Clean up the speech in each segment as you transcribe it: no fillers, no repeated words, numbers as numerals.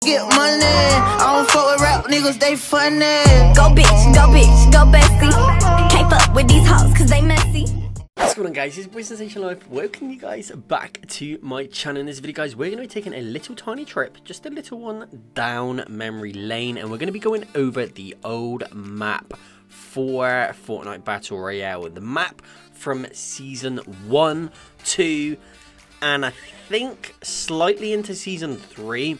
Get money, I don't fuck with rap niggas, they funny. Go bitch, go bestie. Can't fuck with these hoes cause they messy. What's going on, guys? It's Officialsensationlive. Welcome you guys back to my channel. In this video, guys, we're going to be taking a little tiny trip, just a little one, down memory lane, and we're going to be going over the old map for Fortnite Battle Royale. The map from Season 1, 2, and I think slightly into Season 3.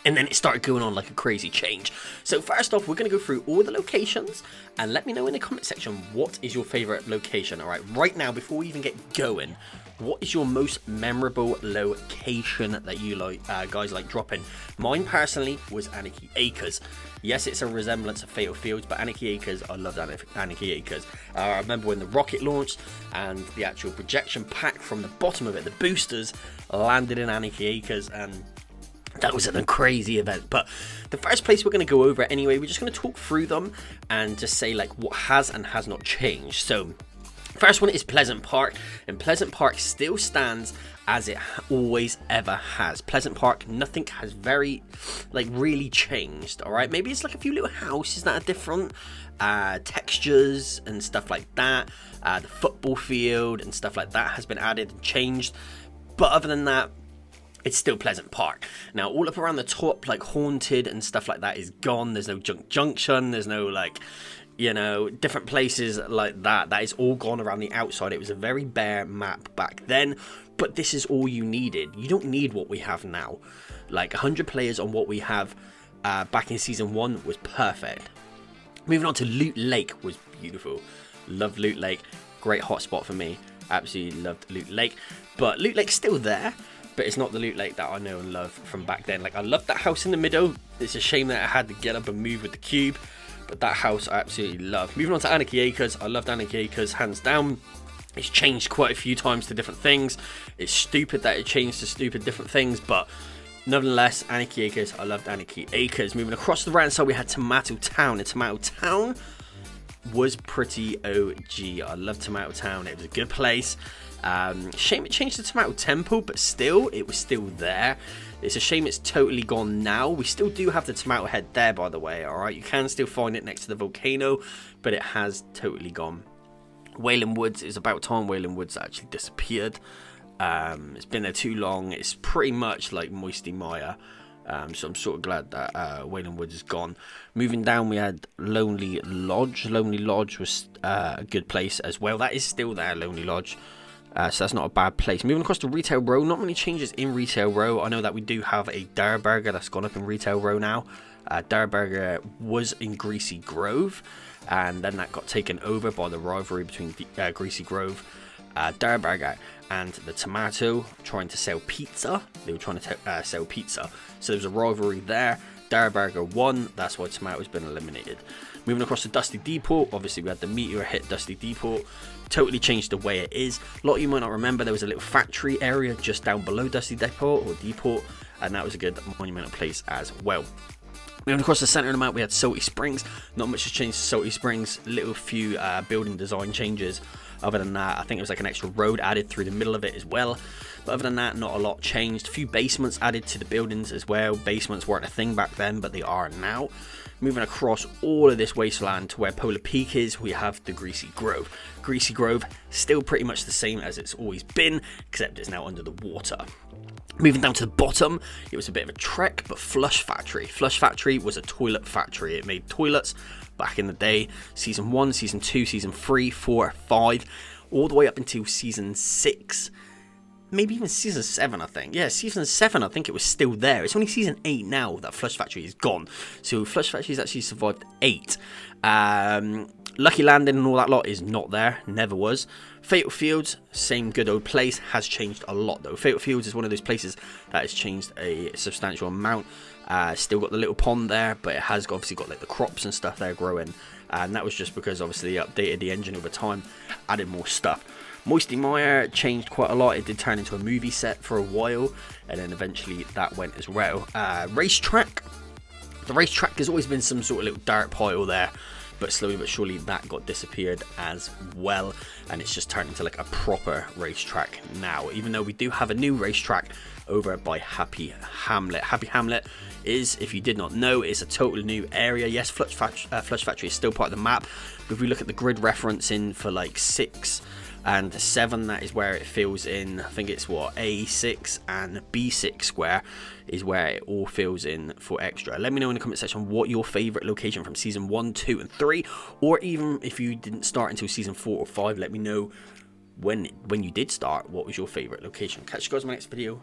And then it started going on like a crazy change. So first off, we're going to go through all the locations and let me know in the comment section what is your favorite location. All right now, before we even get going, what is your most memorable location that you like, guys like dropping? Mine personally was Anarchy Acres. Yes, it's a resemblance of Fatal Fields, but Anarchy Acres, I loved Anarchy Acres. I remember when the rocket launched and the actual projection pack from the bottom of it, the boosters, landed in Anarchy Acres, and that was a crazy event. But the first place we're going to go over anyway, we're just going to talk through them and just say like what has and has not changed. So first one is Pleasant Park, and Pleasant Park still stands as it always ever has. Pleasant Park, nothing has really changed. All right, maybe it's like a few little houses that are different, textures and stuff like that. The football field and stuff like that has been added and changed, but other than that, it's still Pleasant Park. Now, all up around the top, like Haunted and stuff like that, is gone. There's no Junk Junction. There's no, like, you know, different places like that. That is all gone around the outside. It was a very bare map back then, but this is all you needed. You don't need what we have now. Like, 100 players on what we have back in Season 1 was perfect. Moving on to Loot Lake was beautiful. Loved Loot Lake. Great hotspot for me. Absolutely loved Loot Lake. But Loot Lake's still there, but it's not the Loot Lake that I know and love from back then. Like, I loved that house in the middle. It's a shame that I had to get up and move with the cube, but that house I absolutely love. Moving on to Anarchy Acres, I loved Anarchy Acres hands down. It's changed quite a few times to different things. It's stupid that it changed to stupid different things, but nonetheless, Anarchy Acres, I loved Anarchy Acres. Moving across the right side, we had Tomato Town, and Tomato Town was pretty OG. I love Tomato Town. It was a good place. Shame it changed to Tomato Temple, but still, it was still there. It's a shame it's totally gone now. We still do have the Tomato Head there, by the way, alright? You can still find it next to the volcano, but it has totally gone. Wailing Woods, is about time Wailing Woods actually disappeared. It's been there too long. It's pretty much like Moisty Mire. So I'm sort of glad that Wailing Woods is gone. Moving down, we had Lonely Lodge. Lonely Lodge was a good place as well. That is still there, Lonely Lodge. So that's not a bad place. Moving across to Retail Row, not many changes in Retail Row. I know that we do have a Durr Burger that's gone up in Retail Row now. Durr Burger was in Greasy Grove, and then that got taken over by the rivalry between Greasy Grove, Durr Burger, and the Tomato trying to sell pizza. They were trying to sell pizza, so there was a rivalry there. Durr Burger won, that's why Tomato's been eliminated. Moving across to Dusty Depot, obviously we had the meteor hit Dusty Depot, totally changed the way it is. A lot of you might not remember, there was a little factory area just down below Dusty Depot, and that was a good monumental place as well. Moving across the centre of the map, we had Salty Springs. Not much has changed to Salty Springs, little few building design changes. Other than that, I think it was like an extra road added through the middle of it as well. But other than that, not a lot changed. A few basements added to the buildings as well. Basements weren't a thing back then, but they are now. Moving across all of this wasteland to where Polar Peak is, we have the Greasy Grove. Greasy Grove, still pretty much the same as it's always been, except it's now under the water. Moving down to the bottom, it was a bit of a trek, but Flush Factory. Flush Factory was a toilet factory. It made toilets back in the day. Season 1, Season 2, Season 3, 4, 5, all the way up until Season 6. Maybe even Season 7, I think. Yeah, Season 7, I think it was still there. It's only Season 8 now that Flush Factory is gone. So Flush Factory has actually survived 8. Lucky Landing and all that lot is not there. Never was. Fatal Fields, same good old place. Has changed a lot, though. Fatal Fields is one of those places that has changed a substantial amount. Still got the little pond there, but it has obviously got like the crops and stuff there growing. And that was just because obviously they updated the engine over time, added more stuff. Moisty Mire changed quite a lot. It did turn into a movie set for a while, and then eventually that went as well. Racetrack. The racetrack has always been some sort of little dirt pile there. but slowly but surely that got disappeared as well, and it's just turned into like a proper racetrack now, even though we do have a new racetrack over by Happy Hamlet. Happy Hamlet is, if you did not know, is a total new area. Yes, Flush Factory is still part of the map, but if we look at the grid referencing for like 6 and 7, that is where it fills in. I think it's what, A6 and B6 square is where it all fills in for extra. Let me know in the comment section what your favorite location from season 1, 2 and 3, or even if you didn't start until season 4 or 5, let me know when you did start, what was your favorite location. Catch you guys in my next video.